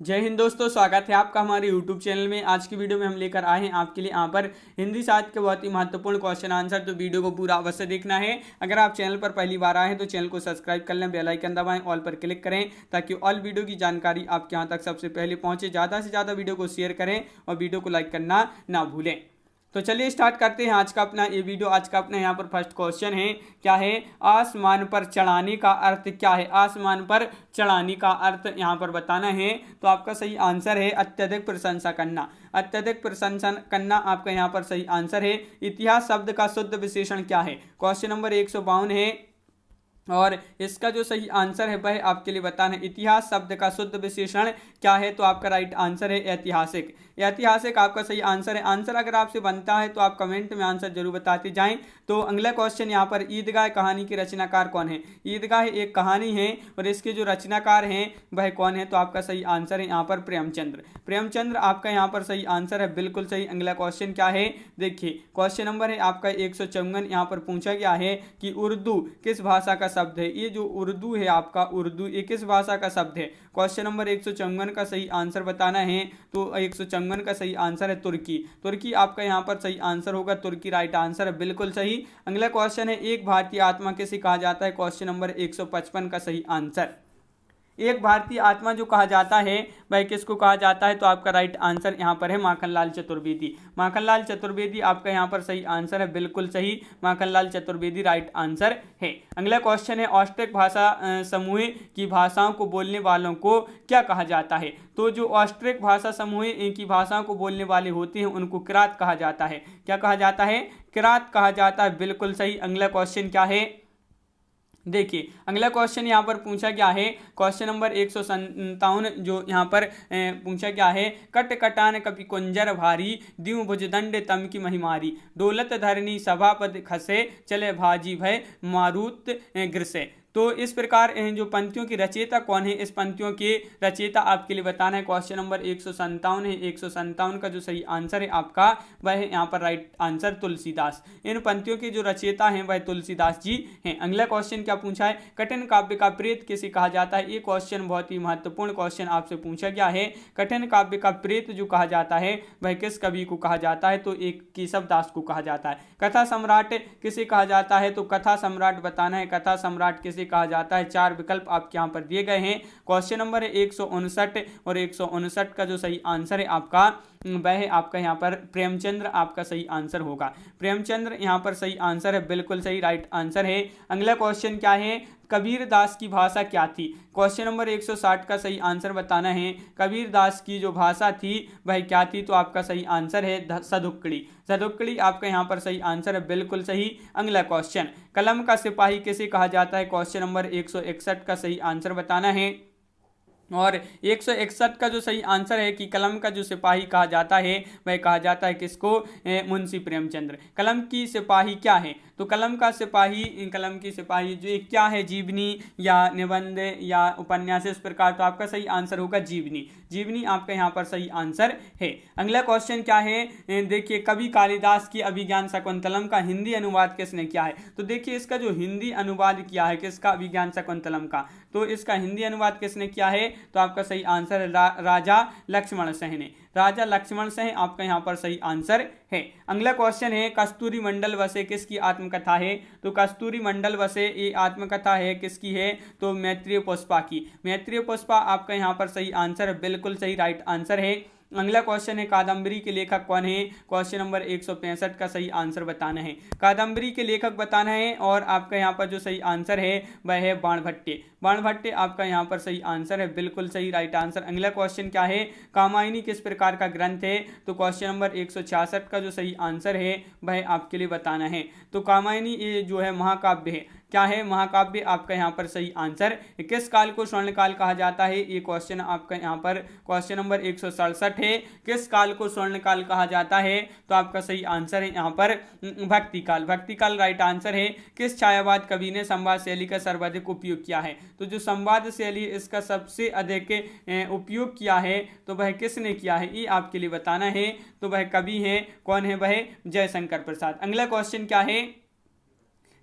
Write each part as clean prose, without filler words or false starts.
जय हिंद दोस्तों, स्वागत है आपका हमारे YouTube चैनल में। आज की वीडियो में हम लेकर आए हैं आपके लिए यहाँ पर हिंदी साहित्य के बहुत ही महत्वपूर्ण क्वेश्चन आंसर। तो वीडियो को पूरा अवश्य देखना है। अगर आप चैनल पर पहली बार आए हैं तो चैनल को सब्सक्राइब कर लें, बेल आइकन दबाएं, ऑल पर क्लिक करें ताकि ऑल वीडियो की जानकारी आपके यहाँ तक सबसे पहले पहुँचे। ज़्यादा से ज़्यादा वीडियो को शेयर करें और वीडियो को लाइक करना ना भूलें। तो चलिए स्टार्ट करते हैं आज का अपना ये वीडियो। आज का अपना यहाँ पर फर्स्ट क्वेश्चन है, क्या है? आसमान पर चढ़ाने का अर्थ क्या है? आसमान पर चढ़ाने का अर्थ यहाँ पर बताना है। तो आपका सही आंसर है अत्यधिक प्रशंसा करना। अत्यधिक प्रशंसा करना आपका यहाँ पर सही आंसर है। इतिहास शब्द का शुद्ध विशेषण क्या है? क्वेश्चन नंबर 152 है और इसका जो सही आंसर है वह आपके लिए बताना है। इतिहास शब्द का शुद्ध विशेषण क्या है? तो आपका राइट आंसर है ऐतिहासिक। ऐतिहासिक आपका सही आंसर है। आंसर अगर आपसे बनता है तो आप कमेंट में आंसर जरूर बताते जाएं। तो अगला क्वेश्चन यहाँ पर, ईदगाह कहानी के रचनाकार कौन है? ईदगाह एक कहानी है और इसके जो रचनाकार हैं वह कौन है? तो आपका सही आंसर है यहाँ पर प्रेमचंद्र। प्रेमचंद्र आपका यहाँ पर सही आंसर है, बिल्कुल सही। अगला क्वेश्चन क्या है? देखिए क्वेश्चन नंबर है आपका 154। यहाँ पर पूछा गया है कि उर्दू किस भाषा का शब्द है? ये जो उर्दू है आपका, उर्दू ये किस भाषा का शब्द है? क्वेश्चन नंबर 154 का सही आंसर बताना है। तो 154 का सही आंसर है तुर्की। तुर्की आपका यहाँ पर सही आंसर होगा। तुर्की राइट आंसर है, बिल्कुल सही। अगला क्वेश्चन है, एक भारतीय आत्मा किसे कहा जाता है? क्वेश्चन नंबर 155 का सही आंसर। एक भारतीय आत्मा जो कहा जाता है वह किसको कहा जाता है? तो आपका राइट आंसर यहाँ पर है माखनलाल चतुर्वेदी। माखनलाल चतुर्वेदी आपका यहाँ पर सही आंसर है, बिल्कुल सही। माखनलाल चतुर्वेदी राइट आंसर है। अगला क्वेश्चन है, ऑस्ट्रिक भाषा समूह की भाषाओं को बोलने वालों को क्या कहा जाता है? तो जो ऑस्ट्रिक भाषा समूह की भाषाओं को बोलने वाले होते हैं उनको किरात कहा जाता है। क्या कहा जाता है? किरात कहा जाता है, बिल्कुल सही। अगला क्वेश्चन क्या है? देखिए अगला क्वेश्चन यहाँ पर पूछा गया है, क्वेश्चन नंबर 157 जो यहाँ पर पूछा गया है, कट कटान कपि कुंजर भारी द्यू भुजदंड तम की महिमारी डोलत धरनी सभापद खसे चले भाजी भय मारुत ग्रसे। तो इस प्रकार जो पंक्तियों की रचयिता कौन है? इस पंक्तियों के रचयिता आपके लिए बताना है। क्वेश्चन नंबर 157 है। 157 का जो सही आंसर है आपका वह है यहाँ पर राइट आंसर तुलसीदास। इन पंक्तियों के जो रचयिता हैं वह तुलसीदास जी हैं। अगला क्वेश्चन क्या पूछा है? कठिन काव्य का प्रेत किसे कहा जाता है? ये क्वेश्चन बहुत ही महत्वपूर्ण क्वेश्चन आपसे पूछा गया है। कठिन काव्य का प्रेत जो कहा जाता है वह किस कवि को कहा जाता है? तो एक केशव दास को कहा जाता है। कथा सम्राट किसे कहा जाता है? तो कथा सम्राट बताना है। कथा सम्राट किसे कहा जाता है? चार विकल्प आपके यहां पर दिए गए हैं। क्वेश्चन नंबर 159 और 159 का जो सही आंसर है आपका वह है आपका यहाँ पर प्रेमचंद्र आपका सही आंसर होगा। प्रेमचंद्र यहाँ पर सही आंसर है, बिल्कुल सही राइट आंसर है। अगला क्वेश्चन क्या है? कबीर दास की भाषा क्या थी? क्वेश्चन नंबर 160 का सही आंसर बताना है। कबीर दास की जो भाषा थी वह क्या थी? तो आपका सही आंसर है सदुक्कड़ी। सदुक्कड़ी आपका यहाँ पर सही आंसर है, बिल्कुल सही। अगला क्वेश्चन, कलम का सिपाही किसे कहा जाता है? क्वेश्चन नंबर 161 का सही आंसर बताना है। और 161 का जो सही आंसर है कि कलम का जो सिपाही कहा जाता है वह कहा जाता है किसको? मुंशी प्रेमचंद्र। कलम की सिपाही क्या है? तो कलम की सिपाही जो क्या है? जीवनी या निबंध या उपन्यास, इस प्रकार। तो आपका सही आंसर होगा जीवनी। जीवनी आपका यहाँ पर सही आंसर है। अगला क्वेश्चन क्या है? देखिए कवि कालिदास की अभिज्ञान शकुंतलम का हिंदी अनुवाद किसने किया है? तो देखिए इसका जो हिंदी अनुवाद किया है किसका? अभिज्ञान शकुंतलम का। तो इसका हिंदी अनुवाद किसने किया है? तो आपका सही आंसर है राजा लक्ष्मण सिंह ने। राजा लक्ष्मण सिंह आपका यहाँ पर सही आंसर है। अगला क्वेश्चन है, कस्तूरी मंडल वसे किसकी आत्मकथा है? तो कस्तूरी मंडल वसे ये आत्मकथा है किसकी है? तो मैत्रेय पुष्पा की। मैत्रेय पुष्पा आपका यहाँ पर सही आंसर है, बिल्कुल सही राइट आंसर है। अगला क्वेश्चन है, कादम्बरी के लेखक कौन है? क्वेश्चन नंबर 165 का सही आंसर बताना है। कादम्बरी के लेखक बताना है और आपका यहाँ पर जो सही आंसर है वह है बाणभट्टे। बाणभट्टे आपका यहाँ पर सही आंसर है, बिल्कुल सही राइट आंसर। अगला क्वेश्चन क्या है? कामायनी किस प्रकार का ग्रंथ है? तो क्वेश्चन नंबर 166 का जो सही आंसर है वह आपके लिए बताना है। तो कामायनी ये जो है महाकाव्य है। क्या है? महाकाव्य आपका यहाँ पर सही आंसर। किस काल को स्वर्णकाल कहा जाता है? ये क्वेश्चन आपका यहाँ पर क्वेश्चन नंबर 167 है। किस काल को स्वर्णकाल कहा जाता है? तो आपका सही आंसर है यहाँ पर भक्ति काल। भक्ति काल राइट आंसर है। किस छायावाद कवि ने संवाद शैली का सर्वाधिक उपयोग किया है? तो जो संवाद शैली इसका सबसे अधिक उपयोग किया है तो वह किसने किया है? ये आपके लिए बताना है। तो वह कवि है, कौन है वह? जयशंकर प्रसाद। अगला क्वेश्चन क्या है?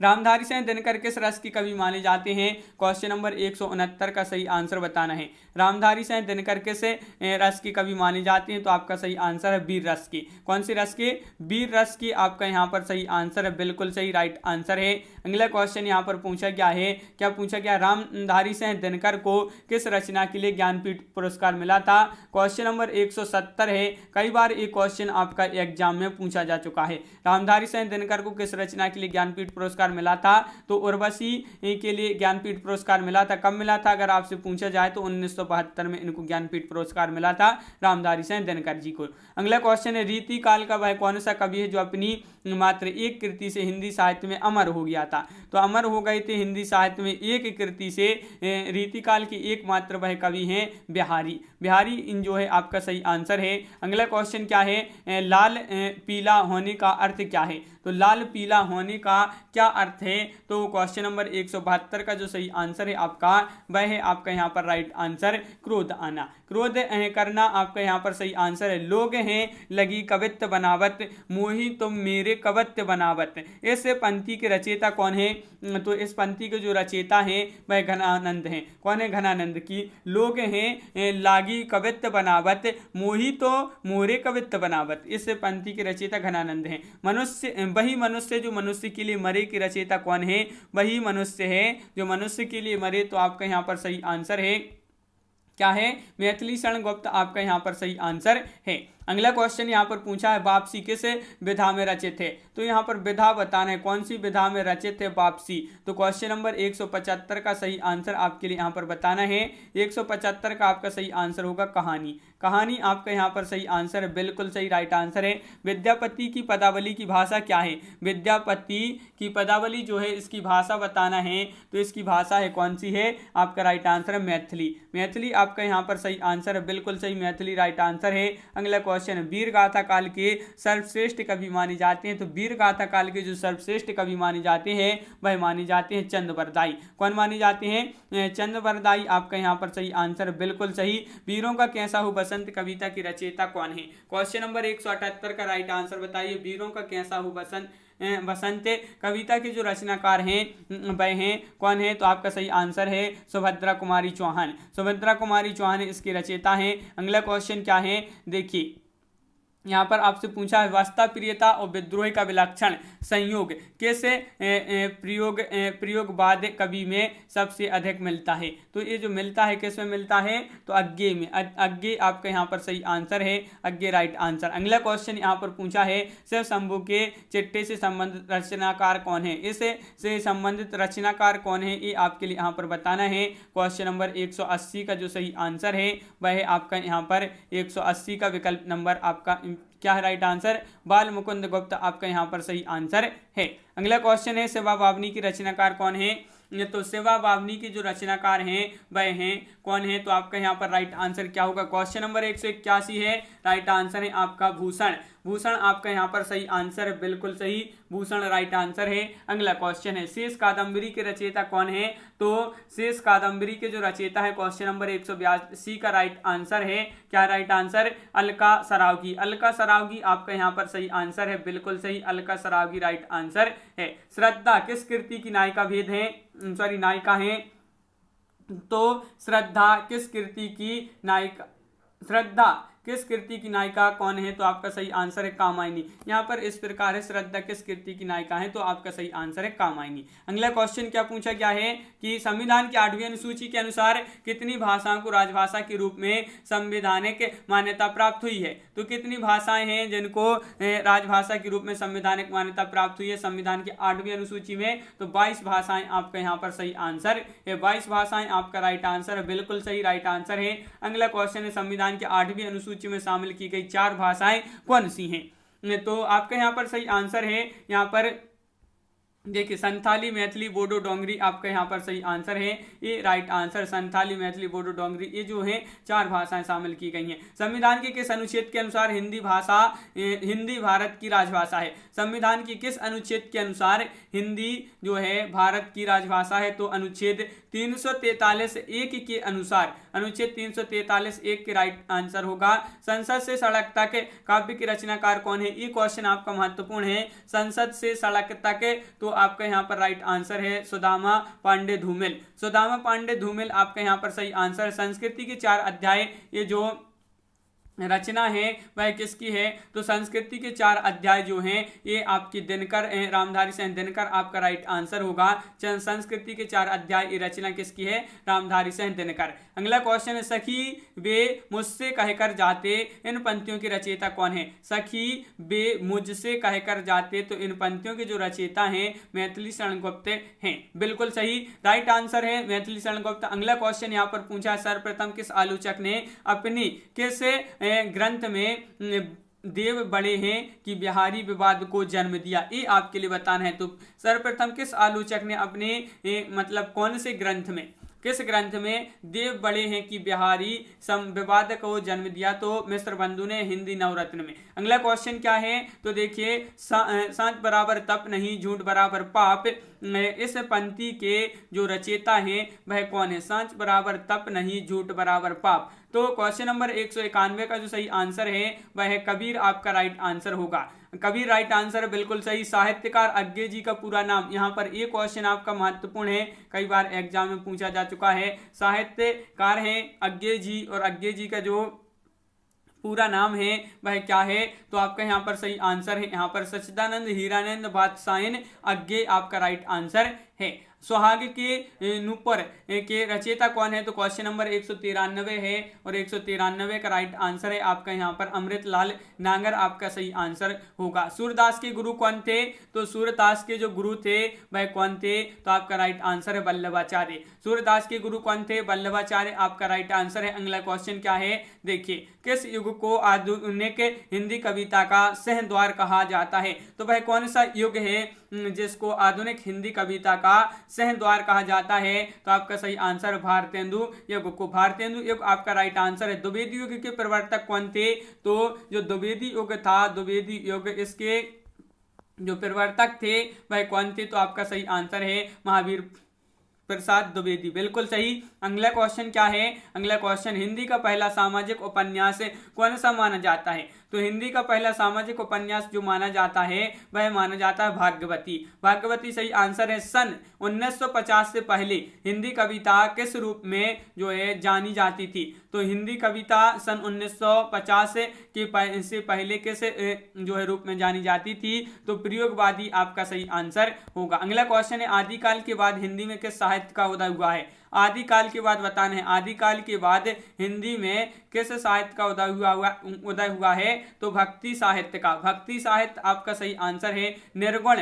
रामधारी सिंह दिनकर किस रस की कवि माने जाते हैं? क्वेश्चन नंबर 169 का सही आंसर बताना है। रामधारी सिंह दिनकर किस रस की कवि माने जाते हैं? तो आपका सही आंसर है वीर रस की। कौन सी रस की? वीर रस की आपका यहाँ पर सही आंसर है, बिल्कुल सही राइट आंसर है। अगला क्वेश्चन यहाँ पर पूछा गया है, क्या पूछा गया? रामधारी सिंह दिनकर को किस रचना के लिए ज्ञानपीठ पुरस्कार मिला था? क्वेश्चन नंबर 170 है। कई बार ये क्वेश्चन आपका एग्जाम में पूछा जा चुका है। रामधारी सिंह दिनकर को किस रचना के लिए ज्ञानपीठ पुरस्कार मिला था? तो उर्वशी के लिए ज्ञानपीठ पुरस्कार मिला था। कब मिला था अगर आपसे पूछा जाए तो 1972 में इनको ज्ञानपीठ पुरस्कार मिला था रामधारी सिंह दिनकर जी को। अगला क्वेश्चन है, रीति काल का वह कौन सा कवि है जो अपनी मात्र एक कृति से हिंदी साहित्य में अमर हो गया था? तो अमर हो गए थे हिंदी साहित्य में एक कृति से रीतिकाल के एकमात्र वह कवि हैं बिहारी। बिहारी इन जो है आपका सही आंसर है। अगला क्वेश्चन क्या है? लाल पीला होने का अर्थ क्या है? तो लाल पीला होने का क्या अर्थ है? तो क्वेश्चन नंबर 172 का जो सही आंसर है आपका वह है आपका यहाँ पर राइट आंसर क्रोध आना। क्रोध करना आपका यहाँ पर सही आंसर है। लोग हैं लगी कवित्व बनावत, मोही तुम मेरे कवत्य बनावत। इस पंक्ति के रचयिता कौन है? तो इस पंक्ति के जो रचयिता हैं वह घनानंद हैं। कौन है? घनानंद की। लोग हैं लागी कवित्व बनावत, मोही तो मोरे कवित्व बनावत। इस पंक्ति के रचयिता घनानंद हैं। मनुष्य, वही मनुष्य जो मनुष्य के लिए मरे की रचयिता कौन है? वही मनुष्य है जो मनुष्य के लिए मरे। तो आपका यहाँ पर सही आंसर है क्या है? मैथिली शरण गुप्त आपका यहाँ पर सही आंसर है। अगला क्वेश्चन यहाँ पर पूछा है, वापसी किस विधा में रचित है? तो यहाँ पर विधा बताना है, कौन सी विधा में रचित है वापसी? तो क्वेश्चन नंबर 175 का सही आंसर आपके लिए यहाँ पर बताना है। 175 का आपका सही आंसर होगा कहानी। कहानी आपका यहाँ पर सही आंसर है, बिल्कुल सही राइट आंसर है। विद्यापति की पदावली की भाषा क्या है? विद्यापति की पदावली जो है इसकी भाषा बताना है। तो इसकी भाषा है कौन सी है? आपका राइट आंसर है मैथिली। मैथिली आपका यहाँ पर सही आंसर है, बिल्कुल सही मैथिली राइट आंसर है। अगला क्वेश्चन, वीर गाथा काल के सर्वश्रेष्ठ कवि माने जाते हैं? तो वीर गाथा काल के जो सर्वश्रेष्ठ कवि माने जाते हैं वह माने जाते हैं चंद्रवरदाई। कौन माने जाते हैं? चंद्रवरदाई आपका यहाँ पर सही आंसर, बिल्कुल सही। वीरों का कैसा हो बसंत कविता की रचयिता कौन है? क्वेश्चन नंबर 178 का राइट आंसर बताइए। वीरों का कैसा हो बसंत कविता के जो रचनाकार हैं वह हैं कौन है? तो आपका सही आंसर है सुभद्रा कुमारी चौहान। सुभद्रा कुमारी चौहान इसके रचयिता हैं। अगला क्वेश्चन क्या है? देखिए यहाँ पर आपसे पूछा है, वास्ता प्रियता और विद्रोह का विलक्षण संयोग किस प्रयोगवाद कवि में सबसे अधिक मिलता है? तो ये जो मिलता है किस में मिलता है? तो अज्ञे में। अज्ञे आपका यहाँ पर सही आंसर है, अज्ञे राइट आंसर। अगला क्वेश्चन यहाँ पर पूछा है, शिव शंभू के चिट्टे से संबंधित रचनाकार कौन है? इससे से संबंधित रचनाकार कौन है ये आपके लिए यहाँ पर बताना है। क्वेश्चन नंबर 180 का जो सही आंसर है वह है आपका यहाँ पर 180 का विकल्प नंबर आपका क्या है राइट आंसर? बाल मुकुंद गुप्त आपका यहाँ पर सही आंसर है। अगला क्वेश्चन है, सेवा बावनी की रचनाकार कौन है? तो सेवा बावनी के जो रचनाकार हैं वह हैं कौन है? तो आपका यहाँ पर राइट आंसर क्या होगा? क्वेश्चन नंबर 181 है, राइट आंसर है आपका भूषण। भूषण आपका यहाँ पर सही आंसर है, बिल्कुल सही, भूषण राइट आंसर है। अगला क्वेश्चन है, शेष कादम्बरी के रचयिता कौन है? तो शेष कादम्बरी के जो रचयिता है क्वेश्चन नंबर 182 का राइट आंसर है क्या राइट आंसर? अलका सरावगी। अलका सरावगी आपका यहाँ पर सही आंसर है, बिल्कुल सही, अलका सरावगी राइट आंसर है। श्रद्धा किस कृति की नायिका भेद है? नायिका है। तो श्रद्धा किस कृति की नायिका? श्रद्धा किस कृति की नायिका कौन है? तो आपका सही आंसर है कामायनी। यहाँ पर इस प्रकार है, श्रद्धा किस कृति की नायिका है? तो आपका सही आंसर है कामायनी। अगला क्वेश्चन क्या पूछा गया है कि संविधान की 8वीं अनुसूची के अनुसार कितनी भाषाओं को राजभाषा के रूप में संवैधानिक मान्यता प्राप्त हुई है? तो कितनी भाषाएं हैं जिनको राजभाषा के रूप में संवैधानिक मान्यता प्राप्त हुई है संविधान की 8वीं अनुसूची में? तो 22 भाषाएं आपका यहाँ पर सही आंसर है। 22 भाषाएं आपका राइट आंसर है, बिल्कुल सही राइट आंसर है। अगला क्वेश्चन है, संविधान की 8वीं अनुसूची में शामिल की गई 4 भाषाएं कौन सी हैं? तो आपका यहाँ पर सही आंसर है, यहाँ पर देखिए संथाली, मैथिली, बोडो, डोंगरी आपका यहाँ पर सही आंसर है। ये राइट आंसर, संथाली, मैथिली, बोडो, डोंगरी ये जो है 4 भाषाएं शामिल की गई हैं। संविधान के किस अनुच्छेद के अनुसार हिंदी भारत की राजभाषा है? संविधान की किस अनुच्छेद के अनुसार हिंदी जो है भारत की राजभाषा है? तो अनुच्छेद 343(1) के अनुसार, अनुच्छेद 343(1) के राइट आंसर होगा। संसद से सड़क तक काव्य के रचनाकार कौन है? ये क्वेश्चन आपका महत्वपूर्ण है। संसद से सड़क तक, तो आपका यहाँ पर राइट आंसर है सुदामा पांडे धूमिल। सुदामा पांडे धूमिल आपका यहाँ पर सही आंसर। संस्कृति के 4 अध्याय ये जो रचना है वह किसकी है? तो संस्कृति के 4 अध्याय जो हैं ये आपकी दिनकर रामधारी सिंह दिनकर आपका राइट आंसर होगा। संस्कृति के 4 अध्याय ये रचना किसकी है? रामधारी सिंह दिनकर। अगला क्वेश्चन है, सखी वे मुझसे कहकर जाते, इन पंक्तियों की रचयिता कौन है? सखी वे मुझसे कहकर जाते, तो इन पंक्तियों के जो रचयिता हैं मैथिली शरण गुप्त हैं। बिल्कुल सही राइट आंसर है मैथिली शरण गुप्त। अगला क्वेश्चन यहाँ पर पूछा, सर्वप्रथम किस आलोचक ने अपनी किस ग्रंथ में देव बड़े हैं कि बिहारी विवाद को जन्म दिया? ये आपके लिए बताना है। तो सर्वप्रथम किस आलोचक ने अपने मतलब कौन से ग्रंथ में, किस ग्रंथ में देव बड़े हैं कि बिहारी विवाद को जन्म दिया? तो मिश्र बंधु ने हिंदी नवरत्न में। अगला क्वेश्चन क्या है? तो देखिए, सांच बराबर तप नहीं, झूठ बराबर पाप, इस पंक्ति के जो रचयिता हैं वह कौन है? सांच बराबर तप नहीं, झूठ बराबर पाप। तो क्वेश्चन नंबर 191 का जो सही आंसर है वह है कबीर आपका राइट आंसर होगा। कबीर राइट आंसर बिल्कुल सही। साहित्यकार अज्ञे जी का पूरा नाम, यहाँ पर ये क्वेश्चन आपका महत्वपूर्ण है, कई बार एग्जाम में पूछा जा चुका है। साहित्यकार हैं अज्ञे जी और अज्ञे जी का जो पूरा नाम है वह क्या है? तो आपका यहाँ पर सही आंसर है यहाँ पर सच्चिदानंद हीरानंद बादशाहन अज्ञे आपका राइट आंसर है। सुहाग के नूपुर के रचयिता कौन है? तो क्वेश्चन नंबर 193 है और 193 का राइट आंसर है आपका यहाँ पर अमृतलाल नागर आपका सही आंसर होगा। सूरदास के गुरु कौन थे? तो सूरदास के जो गुरु थे वह कौन थे? तो आपका राइट आंसर है वल्लभाचार्य। सूरदास के गुरु कौन थे? वल्लभाचार्य आपका राइट आंसर है। अगला क्वेश्चन क्या है? देखिए, किस युग को आधुनिक हिंदी कविता का सिंहद्वार कहा जाता है? तो वह कौन सा युग है जिसको आधुनिक हिंदी कविता का सिंहद्वार कहा जाता है? तो आपका सही आंसर भारतेंदु युग को। भारतेंदु युग आपका राइट आंसर है। द्विवेदी युग के प्रवर्तक कौन थे? तो जो द्विवेदी युग था, द्विवेदी युग इसके जो प्रवर्तक थे वह कौन थे? तो आपका सही आंसर है महावीर प्रसाद द्विवेदी। बिल्कुल सही। अगला क्वेश्चन क्या है? अगला क्वेश्चन, हिंदी का पहला सामाजिक उपन्यास कौन सा माना जाता है? तो हिंदी का पहला सामाजिक उपन्यास जो माना जाता है वह माना जाता है भाग्यवती। भाग्यवती सही आंसर है। सन 1950 से पहले हिंदी कविता किस रूप में जो है जानी जाती थी? तो हिंदी कविता सन 1950 से पहले किस जो है रूप में जानी जाती थी? तो प्रयोगवादी आपका सही आंसर होगा। अगला क्वेश्चन है, आदिकाल के बाद हिंदी में किस साहित्य का उदय हुआ है? आदिकाल के बाद बताना है, आदिकाल के बाद हिंदी में किस साहित्य का उदय हुआ है? तो भक्ति साहित्य का। भक्ति साहित्य आपका सही आंसर है। निर्गुण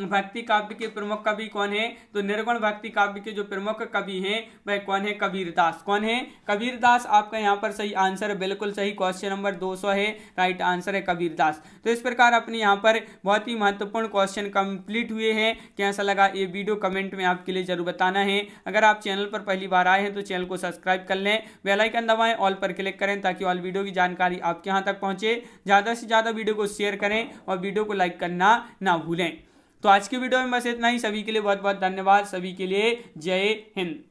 भक्ति काव्य के प्रमुख कवि कौन है? तो निर्गुण भक्ति काव्य के जो प्रमुख कवि हैं वह कौन है? कबीरदास। कौन है? कबीरदास आपका यहाँ पर सही आंसर है। बिल्कुल सही। क्वेश्चन नंबर 200 है, राइट आंसर है कबीरदास। तो इस प्रकार अपने यहाँ पर बहुत ही महत्वपूर्ण क्वेश्चन कंप्लीट हुए हैं। कैसा लगा ये वीडियो कमेंट में आपके लिए जरूर बताना है। अगर आप चैनल पर पहली बार आए हैं तो चैनल को सब्सक्राइब कर लें, बेल आइकन दबाएं, ऑल पर क्लिक करें ताकि ऑल वीडियो की जानकारी आपके यहाँ तक पहुँचे। ज़्यादा से ज़्यादा वीडियो को शेयर करें और वीडियो को लाइक करना ना भूलें। तो आज की वीडियो में बस इतना ही। सभी के लिए बहुत बहुत धन्यवाद। सभी के लिए जय हिंद।